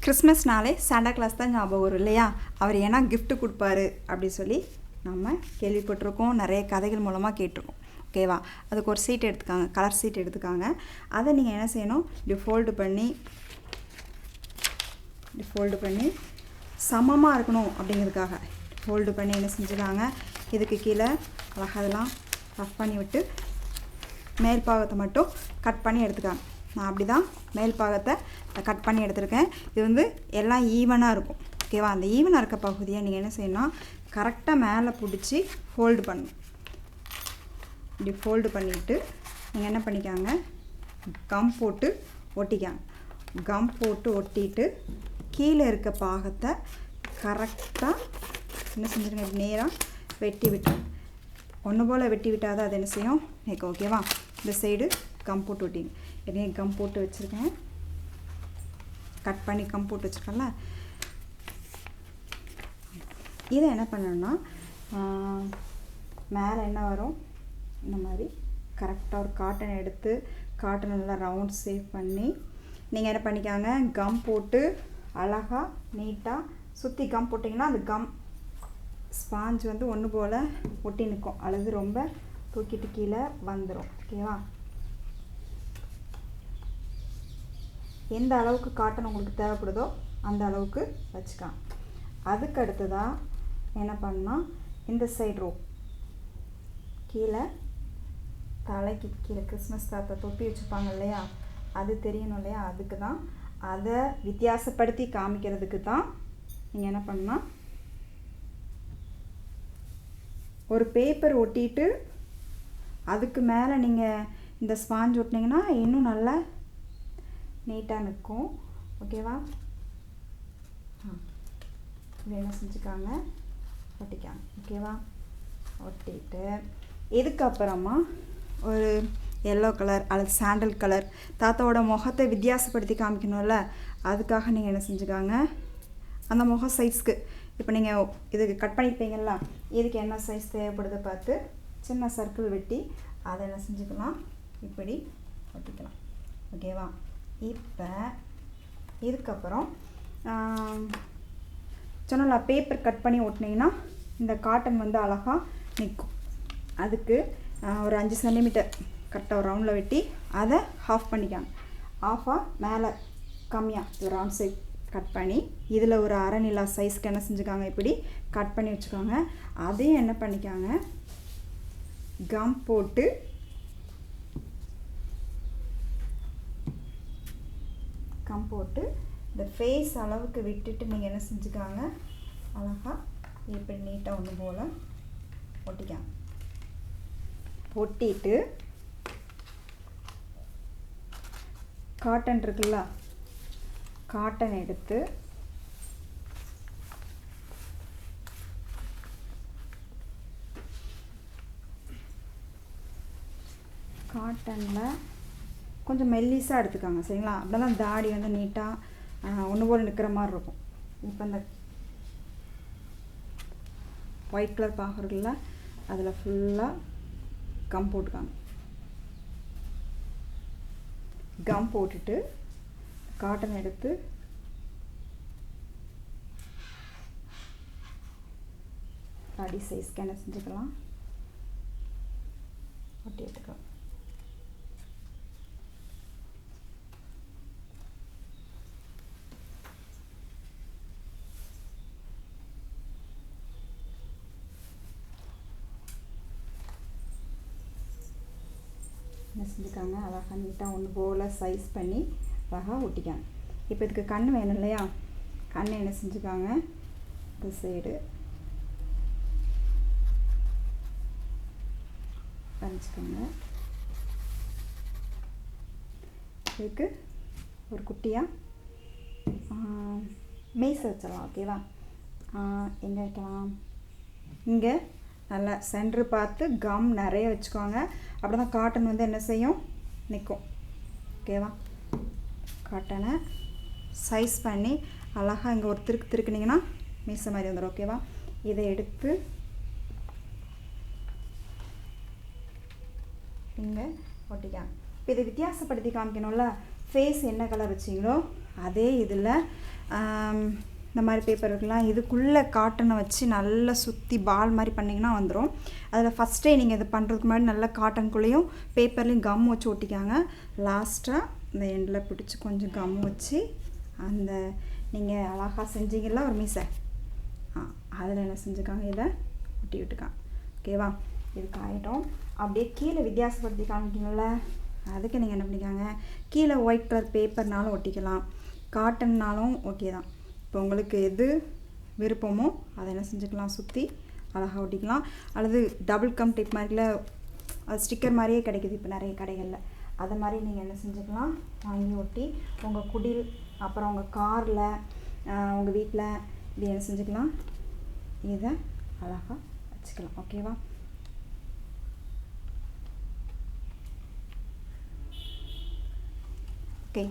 கிறிஸ்மஸ்னாலே Santa Claus தான் ஞாபகம் வரும் இல்லையா? அவர் ஏன்னா கிஃப்ட் கொடுப்பாரு அப்படி சொல்லி நம்ம கேள்விப்பட்டிருக்கோம், நிறைய கதைகள் மூலமாக கேட்டிருக்கோம். ஓகேவா? அதுக்கு ஒரு சீட் எடுத்துக்காங்க, கலர் சீட் எடுத்துக்காங்க. அதை நீங்கள் என்ன செய்யணும், இப்படி ஃபோல்டு பண்ணி சமமாக இருக்கணும் அப்படிங்கிறதுக்காக ஃபோல்டு பண்ணி என்ன செஞ்சுக்காங்க, இதுக்கு கீழே அழகாக அதெல்லாம் ரஃப் பண்ணி விட்டு மேல் பாகத்தை மட்டும் கட் பண்ணி எடுத்துக்காங்க. நான் அப்படி தான் மேல் பாகத்தை கட் பண்ணி எடுத்துருக்கேன். இது வந்து எல்லாம் ஈவனாக இருக்கும். ஓகேவா? அந்த ஈவனாக இருக்க பகுதியை நீங்கள் என்ன செய்யணும், கரெக்டாக மேலே பிடிச்சி ஃபோல்டு பண்ணணும். இப்படி ஃபோல்டு பண்ணிவிட்டு நீங்கள் என்ன பண்ணிக்காங்க, கம் போட்டு ஒட்டிக்காங்க. கம் போட்டு ஒட்டிட்டு கீழே இருக்க பாகத்தை கரெக்டாக என்ன செஞ்சுருங்க, இப்படி நேராக வெட்டி விட்டு ஒன்று போல் வெட்டி விட்டால் தான் அது என்ன செய்யும் நிற்கும். ஓகேவா? இந்த சைடு கம் போட்டு ஒட்டிங்க. எதையும் கம் போட்டு வச்சுருக்கேன், கட் பண்ணி கம் போட்டு வச்சுருக்கேன்ல. இதை என்ன பண்ணணும்னா, மேலே என்ன வரும், இந்த மாதிரி கரெக்டாக ஒரு காட்டன் எடுத்து காட்டன் நல்லா ரவுண்ட் சேவ் பண்ணி நீங்கள் என்ன பண்ணிக்காங்க, கம் போட்டு அழகாக நீட்டாக சுற்றி கம் போட்டிங்கன்னா அந்த கம் ஸ்பாஞ்ச் வந்து ஒன்று போல் ஒட்டி நிற்கும், அல்லது ரொம்ப தூக்கிட்டு கீழே வந்துடும். ஓகேவா? எந்த அளவுக்கு காட்டன் உங்களுக்கு தேவைப்படுதோ அந்த அளவுக்கு வச்சுக்கலாம். அதுக்கு அடுத்ததாக என்ன பண்ணால், இந்த சைடு ரோ கீழே தலைக்கு கீழே கிறிஸ்மஸ் தாத்தா தொப்பி வச்சுப்பாங்க இல்லையா, அது தெரியணும் இல்லையா, அதுக்கு தான், அதை வித்தியாசப்படுத்தி காமிக்கிறதுக்கு தான் நீங்கள் என்ன பண்ணால், ஒரு பேப்பர் ஒட்டிட்டு அதுக்கு மேலே நீங்கள் இந்த ஸ்பாஞ்ச் ஒட்டினீங்கன்னா இன்னும் நல்லா நீட்டாக நிற்கும். ஓகேவா? இது என்ன செஞ்சுக்காங்க, ஒட்டிக்காங்க. ஓகேவா? ஒட்டிட்டு இதுக்கப்புறமா ஒரு எல்லோ கலர் அல்லது சாண்டல் கலர் தாத்தாவோட முகத்தை வித்தியாசப்படுத்தி காமிக்கணும்ல, அதுக்காக நீங்கள் என்ன செஞ்சுக்காங்க, அந்த முக சைஸ்க்கு இப்போ நீங்கள் இதுக்கு கட் பண்ணியிருப்பீங்களா, இதுக்கு என்ன சைஸ் தேவைப்படுதை பார்த்து சின்ன சர்க்கிள் வெட்டி அதை என்ன செஞ்சுக்கலாம், இப்படி ஒட்டிக்கலாம். ஓகேவா? இப்போ இதுக்கப்புறம் சொன்னல பேப்பர் கட் பண்ணி ஒட்டினீங்கன்னா இந்த காட்டன் வந்து அழகாக நிற்கும். அதுக்கு ஒரு 5 சென்டிமீட்டர் கரெக்டாக ஒரு ரவுண்டில் வெட்டி அதை ஆஃப் பண்ணிக்காங்க. ஆஃபாக மேலே கம்மியாக ஒரு ரவுண்ட் சைட் கட் பண்ணி இதில் ஒரு அரை நிலா சைஸ்க்கு என்ன செஞ்சுக்காங்க, இப்படி கட் பண்ணி வச்சுக்கோங்க. அதையும் என்ன பண்ணிக்காங்க, கம் போட்டு இந்த ஃபேஸ் அளவுக்கு விட்டுட்டு நீங்கள் என்ன செஞ்சுக்காங்க, அழகாக இப்படி நீட்டாக ஒன்று போல் ஒட்டிக்காங்க. ஒட்டிட்டு காட்டன் இருக்குல்ல, காட்டன் எடுத்து காட்டனில் கொஞ்சம் மெல்லிஸாக எடுத்துக்காங்க. சரிங்களா? அப்படி தான் தாடி வந்து நீட்டாக ஒன்று போல் நிற்கிற மாதிரி இருக்கும். இப்போ இந்த ஒயிட் கலர் பார்க்குறதுல அதில் ஃபுல்லாக கம் போட்டுக்காங்க. கம் போட்டுட்டு காட்டன் எடுத்து அடி சைஸ்க்கு என்ன செஞ்சுக்கலாம், ஒட்டி எடுத்துக்கலாம். என்ன செஞ்சுக்காங்க, அழகாக நீட்டாக ஒன்று போல் சைஸ் பண்ணி அழகாக ஒட்டிக்காங்க. இப்போ இதுக்கு கண் வேணும் இல்லையா, கண் என்ன செஞ்சுக்காங்க, இந்த சைடு வரைஞ்சிக்கோங்க. இதுக்கு ஒரு குட்டியாக மீசை வச்சிடலாம். ஓகேவா? எங்கே வைக்கலாம், இங்கே நல்லா சென்ட்ரு பார்த்து கம் நிறைய வச்சுக்கோங்க. அப்படி தான் காட்டன் வந்து என்ன செய்யும், நிற்கும். ஓகேவா? காட்டனை சைஸ் பண்ணி அழகாக இங்கே ஒரு திருக்குனிங்கன்னா மீசை மாதிரி வந்துடும். ஓகேவா? இதை எடுத்து இங்கே ஒட்டிக்காங்க. இப்போ இதை வித்தியாசப்படுத்தி காமிக்கணும்ல, ஃபேஸ் என்ன கலர் வச்சிங்களோ அதே இதில் இந்த மாதிரி பேப்பர் இருக்கலாம். இதுக்குள்ளே காட்டனை வச்சு நல்லா சுற்றி பால் மாதிரி பண்ணிங்கன்னா வந்துடும். அதில் ஃபஸ்ட்டே நீங்கள் இது பண்ணுறதுக்கு முன்னாடி நல்லா காட்டனுக்குள்ளேயும் பேப்பர்லேயும் கம் வச்சு ஒட்டிக்காங்க. லாஸ்ட்டாக இந்த எண்டில் பிடிச்சி கொஞ்சம் கம் வச்சு அந்த நீங்கள் அழகாக செஞ்சீங்களா ஒரு மீசை, அதில் என்ன செஞ்சுக்காங்க, இதை ஒட்டி விட்டுக்காங்க. ஓகேவா? இது காயிட்டோம். அப்படியே கீழே வித்தியாசப்படுத்தி காமிக்கணும்ல, அதுக்கு நீங்கள் என்ன பண்ணிக்காங்க, கீழே ஒயிட் கலர் பேப்பர்னாலும் ஒட்டிக்கலாம், காட்டன்னாலும் ஓகே தான். இப்போ உங்களுக்கு எது விருப்பமோ அதை என்ன செஞ்சுக்கலாம், சுற்றி அழகாக ஒட்டிக்கலாம். அல்லது டபுள் கம் டேப் மாதிரில அது ஸ்டிக்கர் மாதிரியே கிடைக்கிது இப்போ நிறைய கடைகளில். அதை மாதிரி நீங்கள் என்ன செஞ்சுக்கலாம், வாங்கி ஒட்டி உங்கள் குடில் அப்புறம் உங்கள் காரில் உங்கள் வீட்டில் இது என்ன செஞ்சுக்கலாம், இதை அழகாக வச்சுக்கலாம். ஓகேவா? ஓகே.